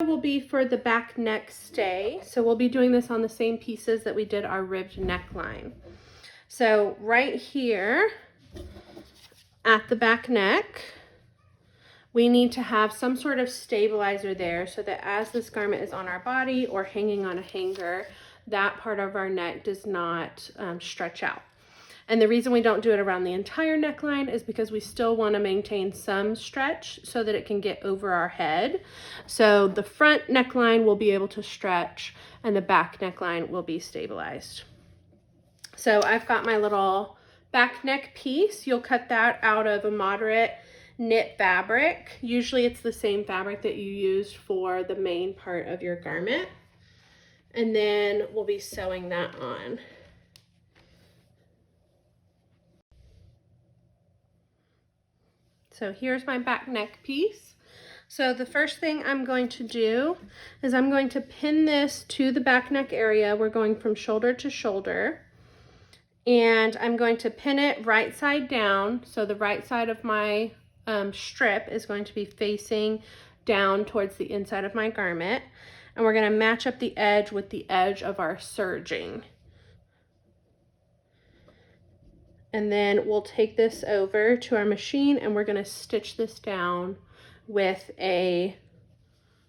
Will be for the back neck stay. So we'll be doing this on the same pieces that we did our ribbed neckline. So right here at the back neck, we need to have some sort of stabilizer there so that as this garment is on our body or hanging on a hanger, that part of our neck does not stretch out. And the reason we don't do it around the entire neckline is because we still want to maintain some stretch so that it can get over our head. So the front neckline will be able to stretch and the back neckline will be stabilized. So I've got my little back neck piece. You'll cut that out of a moderate knit fabric. Usually it's the same fabric that you used for the main part of your garment. And then we'll be sewing that on. So here's my back neck piece. So the first thing I'm going to do is I'm going to pin this to the back neck area. We're going from shoulder to shoulder. And I'm going to pin it right side down. So the right side of my strip is going to be facing down towards the inside of my garment. And we're going to match up the edge with the edge of our serging. And then we'll take this over to our machine and we're going to stitch this down with a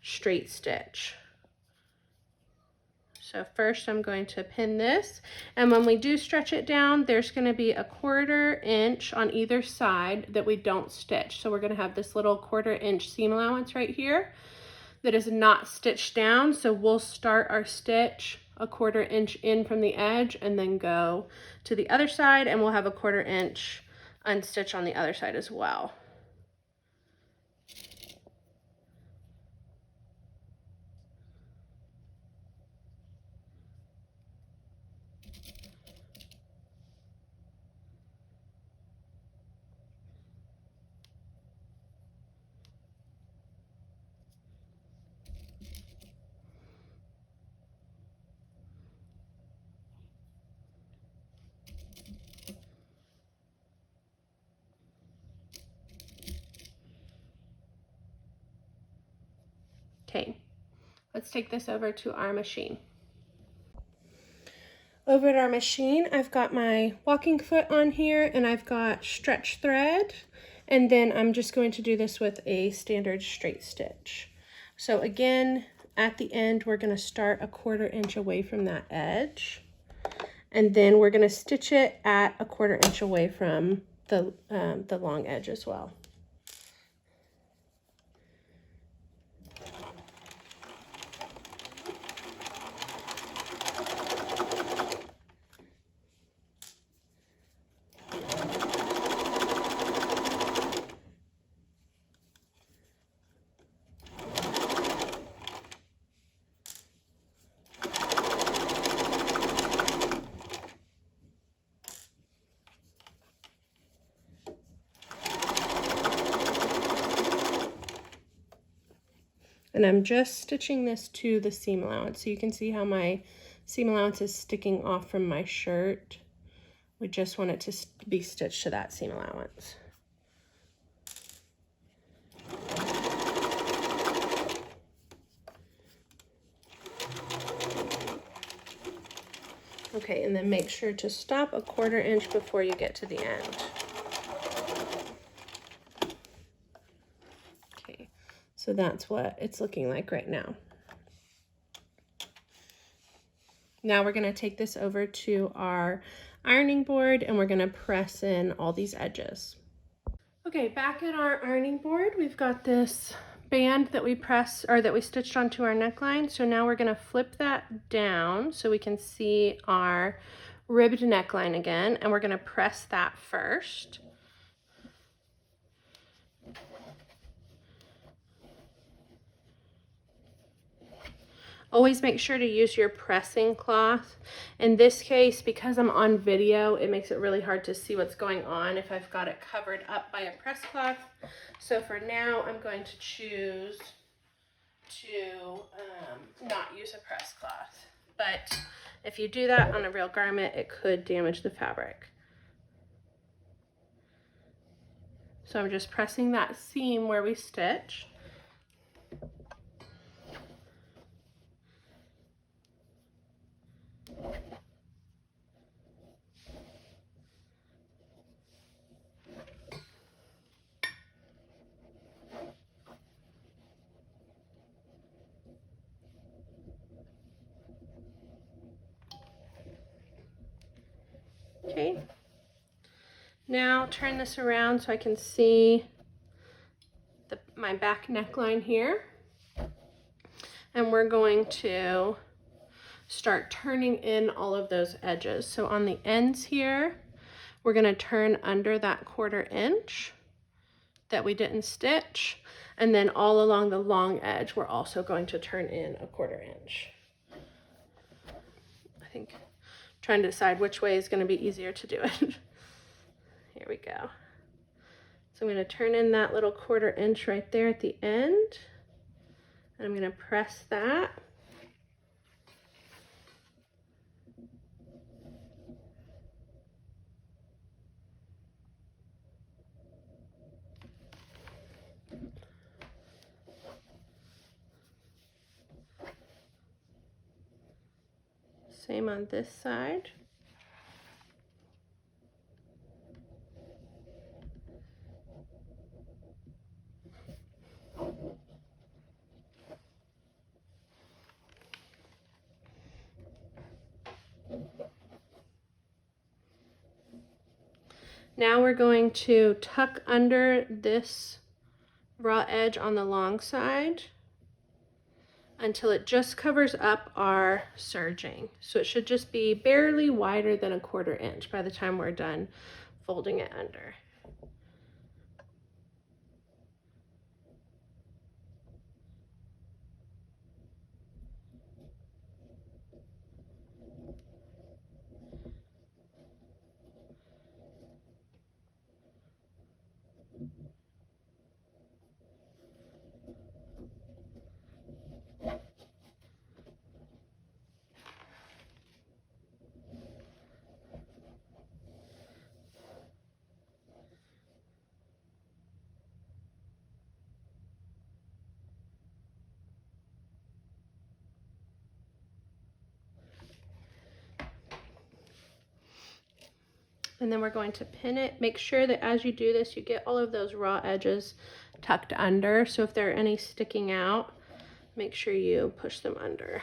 straight stitch. So first I'm going to pin this, and when we do stretch it down, there's going to be a 1/4 inch on either side that we don't stitch. So we're going to have this little 1/4 inch seam allowance right here that is not stitched down. So we'll start our stitch a 1/4 inch in from the edge and then go to the other side, and we'll have a 1/4 inch unstitch on the other side as well. Okay, let's take this over to our machine. Over at our machine, I've got my walking foot on here and I've got stretch thread, and then I'm just going to do this with a standard straight stitch. So again, at the end, we're going to start a 1/4 inch away from that edge, and then we're going to stitch it at a 1/4 inch away from the long edge as well. And I'm just stitching this to the seam allowance. So you can see how my seam allowance is sticking off from my shirt. We just want it to be stitched to that seam allowance. Okay, and then make sure to stop a 1/4 inch before you get to the end. Okay, so that's what it's looking like right now. Now we're going to take this over to our ironing board and we're going to press in all these edges. Okay, back at our ironing board, we've got this band that we stitched onto our neckline. So now we're going to flip that down so we can see our ribbed neckline again, and we're going to press that first. Always make sure to use your pressing cloth. In this case, because I'm on video, it makes it really hard to see what's going on if I've got it covered up by a press cloth. So for now, I'm going to choose to not use a press cloth. But if you do that on a real garment, it could damage the fabric. So I'm just pressing that seam where we stitched. Okay. Now turn this around so I can see my back neckline here. And we're going to start turning in all of those edges. So on the ends here, we're going to turn under that 1/4 inch that we didn't stitch. And then all along the long edge, we're also going to turn in a 1/4 inch. I think trying to decide which way is going to be easier to do it. Here we go. So I'm going to turn in that little 1/4 inch right there at the end. And I'm going to press that. Same on this side. Now we're going to tuck under this raw edge on the long side until it just covers up our serging. So it should just be barely wider than a 1/4 inch by the time we're done folding it under. And then we're going to pin it. Make sure that as you do this, you get all of those raw edges tucked under. So if there are any sticking out, make sure you push them under.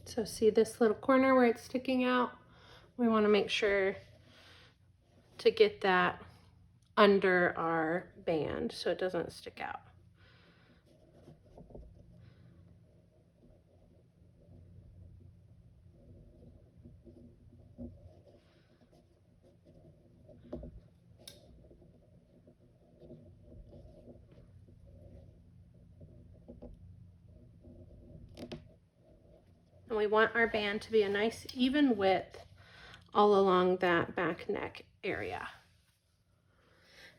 So see this little corner where it's sticking out? We want to make sure to get that under our band so it doesn't stick out. And we want our band to be a nice even width all along that back neck area.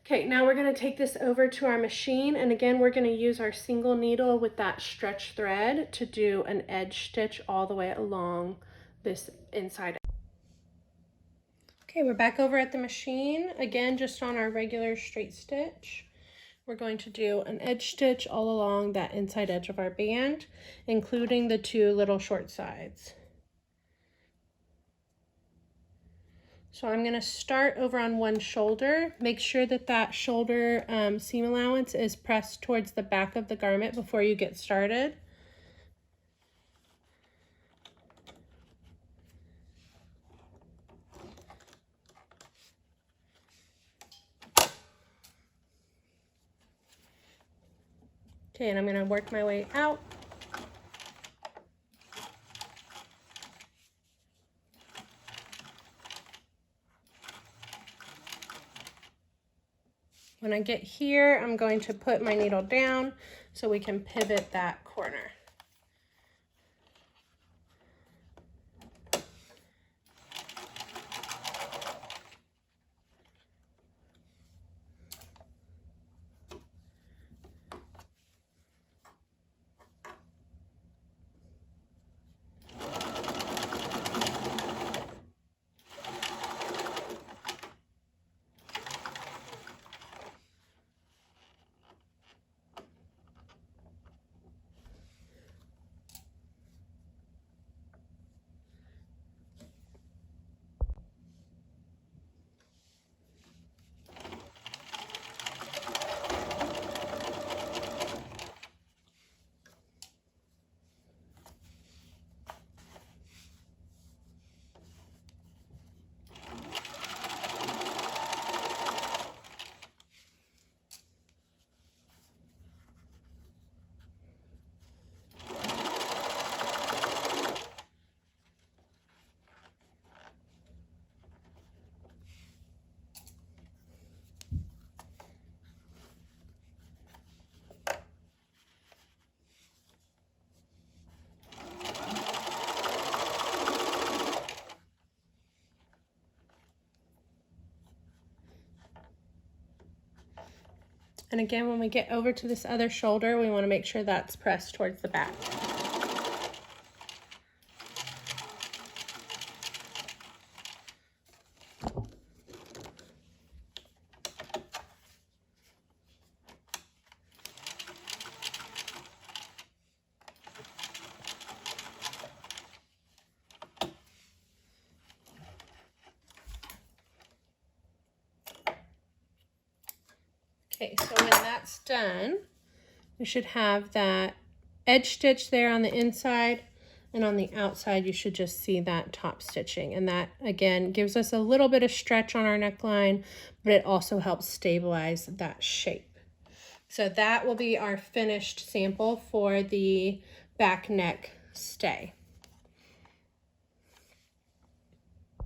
Okay, now we're going to take this over to our machine, and again we're going to use our single needle with that stretch thread to do an edge stitch all the way along this inside. Okay, we're back over at the machine, again just on our regular straight stitch. We're going to do an edge stitch all along that inside edge of our band, including the 2 little short sides. So I'm going to start over on one shoulder. Make sure that that shoulder seam allowance is pressed towards the back of the garment before you get started. Okay, and I'm going to work my way out. When I get here, I'm going to put my needle down so we can pivot that corner. And again, when we get over to this other shoulder, we want to make sure that's pressed towards the back. Okay, so when that's done, we should have that edge stitch there on the inside, and on the outside you should just see that top stitching, and that again gives us a little bit of stretch on our neckline, but it also helps stabilize that shape. So that will be our finished sample for the back neck stay.